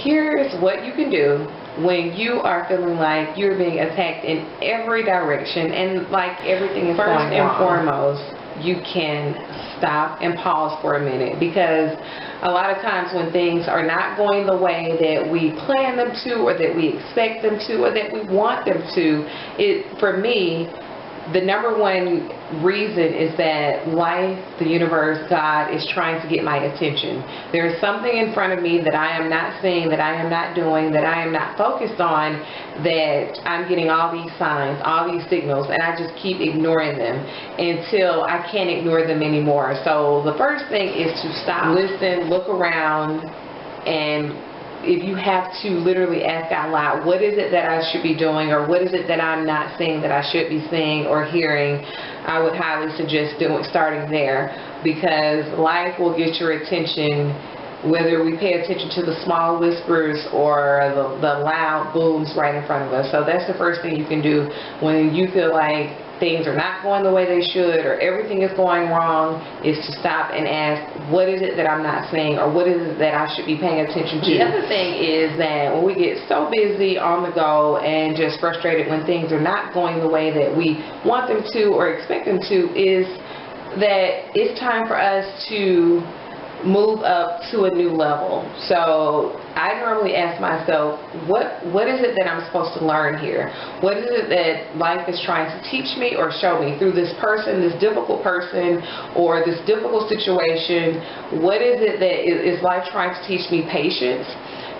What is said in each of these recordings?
here's what you can do when you are feeling like you're being attacked in every direction and like everything is going wrong. First and foremost, you can stop and pause for a minute, because a lot of times when things are not going the way that we plan them to, or that we expect them to, or that we want them to, for me, the number one reason is that life, the universe, God is trying to get my attention. There is something in front of me that I am not seeing, that I am not doing, that I am not focused on, that I'm getting all these signs, all these signals, and I just keep ignoring them until I can't ignore them anymore. So the first thing is to stop, listen, look around, and if you have to literally ask out loud, what is it that I should be doing, or what is it that I'm not seeing that I should be seeing or hearing? I would highly suggest starting there, because life will get your attention whether we pay attention to the small whispers or the loud booms right in front of us. So that's the first thing you can do when you feel like things are not going the way they should, or everything is going wrong, is to stop and ask, what is it that I'm not seeing, or what is it that I should be paying attention to? The other thing is that when we get so busy on the go and just frustrated when things are not going the way that we want them to or expect them to, is that it's time for us to move up to a new level. So I normally ask myself, what is it that I'm supposed to learn here? What is it that life is trying to teach me or show me through this person, this difficult person, or this difficult situation? What is it that is life trying to teach me? Patience?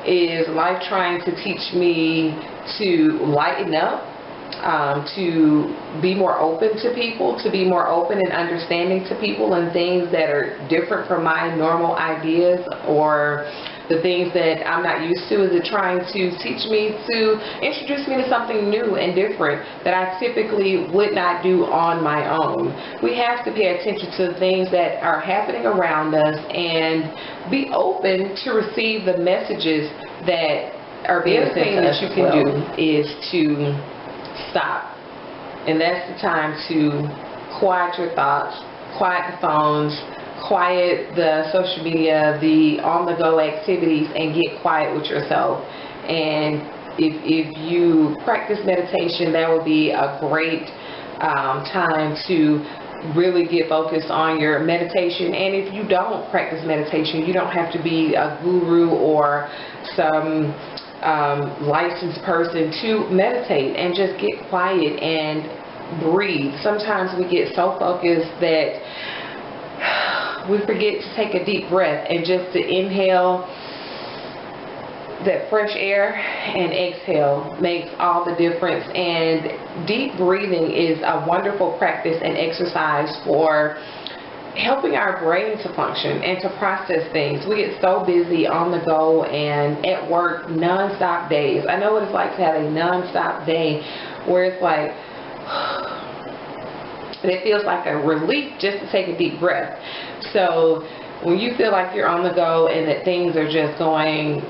Is life trying to teach me to lighten up? To be more open to people, to be more open and understanding to people and things that are different from my normal ideas, or the things that I'm not used to? Is it trying to teach me, to introduce me to something new and different that I typically would not do on my own? We have to pay attention to the things that are happening around us and be open to receive the messages that are being sent to us. The other thing that you can do is to stop, and that's the time to quiet your thoughts, quiet the phones, quiet the social media, the on-the-go activities, and get quiet with yourself. And if you practice meditation, that would be a great time to really get focused on your meditation. And if you don't practice meditation, you don't have to be a guru or some licensed person to meditate, and just get quiet and breathe. Sometimes we get so focused that we forget to take a deep breath, and just to inhale that fresh air and exhale makes all the difference. And deep breathing is a wonderful practice and exercise for helping our brain to function and to process things. We get so busy on the go and at work, non-stop days. I know what it's like to have a non-stop day where it's like, it feels like a relief just to take a deep breath. So when you feel like you're on the go and that things are just going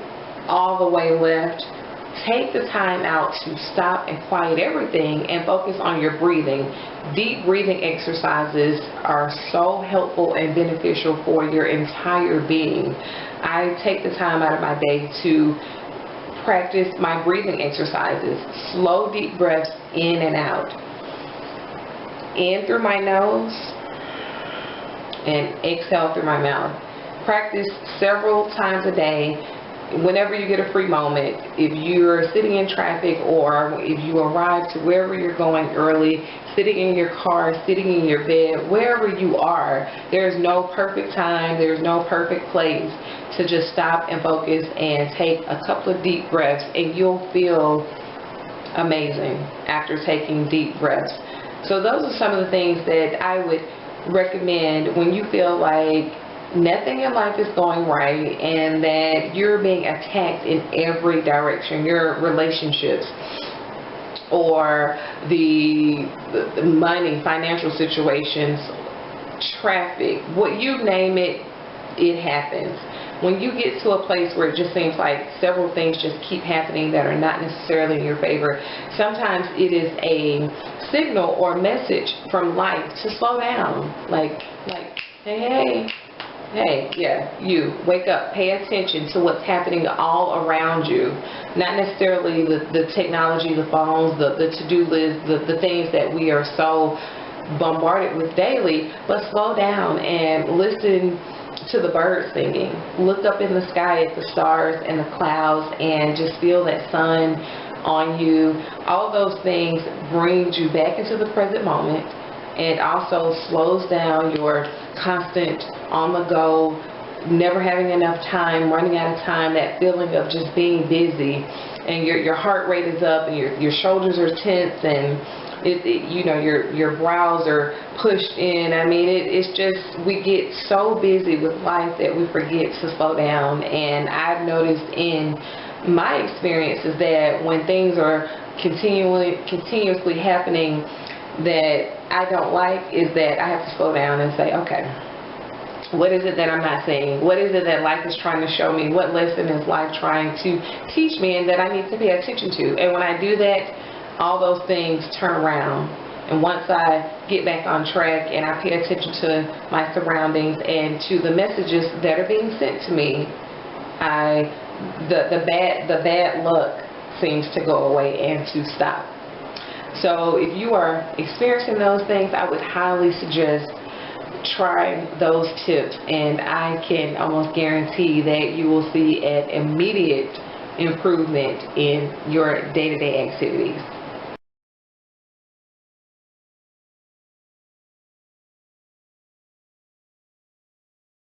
all the way left, take the time out to stop and quiet everything and focus on your breathing. Deep breathing exercises are so helpful and beneficial for your entire being. I take the time out of my day to practice my breathing exercises. Slow, deep breaths in and out. In through my nose and exhale through my mouth. Practice several times a day. Whenever you get a free moment, if you're sitting in traffic, or if you arrive to wherever you're going early, sitting in your car, sitting in your bed, wherever you are, there's no perfect time, there's no perfect place to just stop and focus and take a couple of deep breaths, and you'll feel amazing after taking deep breaths. So those are some of the things that I would recommend when you feel like nothing in life is going right and that you're being attacked in every direction. Your relationships, or the money, financial situations, traffic, what you name it, it happens. When you get to a place where it just seems like several things just keep happening that are not necessarily in your favor, sometimes it is a signal or message from life to slow down. Like, hey, Hey, yeah, you wake up, pay attention to what's happening all around you. Not necessarily the technology, the phones, the to-do list, the things that we are so bombarded with daily, but slow down and listen to the birds singing. Look up in the sky at the stars and the clouds and just feel that sun on you. All those things brings you back into the present moment, and also slows down your constant on the go, never having enough time, running out of time, that feeling of just being busy, and your heart rate is up, and your shoulders are tense, and you know, your brows are pushed in. I mean, it's just, we get so busy with life that we forget to slow down. And I've noticed in my experiences that when things are continuously happening that I don't like, is that I have to slow down and say, okay, what is it that I'm not seeing? What is it that life is trying to show me? What lesson is life trying to teach me and that I need to pay attention to? And when I do that, all those things turn around. And once I get back on track and I pay attention to my surroundings and to the messages that are being sent to me, the bad luck seems to go away and to stop. So if you are experiencing those things, I would highly suggest trying those tips, and I can almost guarantee that you will see an immediate improvement in your day-to-day activities.